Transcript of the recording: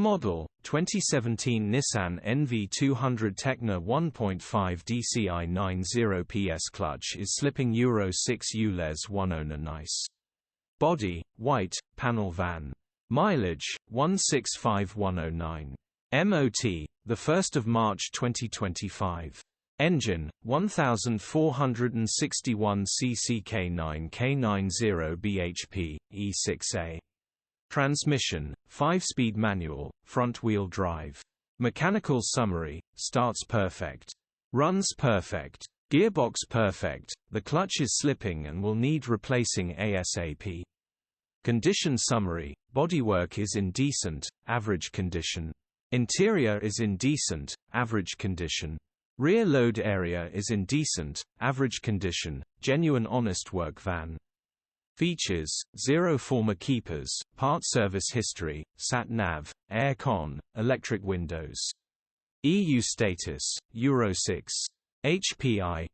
Model: 2017 Nissan NV200 Tekna 1.5 dCi 90PS. Clutch is slipping. Euro 6 ULEZ 1 owner. Nice. Body: white, panel van. Mileage: 165,109. MOT: 1 March 2025. Engine: 1461 cc K9 K90 bhp, E6A. Transmission: 5-speed manual, front-wheel drive. Mechanical summary: starts perfect. Runs perfect. Gearbox perfect. The clutch is slipping and will need replacing ASAP. Condition summary: bodywork is in decent, average condition. Interior is in decent, average condition. Rear load area is in decent, average condition, genuine honest work van. Features: 0 former keepers, part service history, sat-nav, air-con, electric windows. EU status: Euro 6. HPI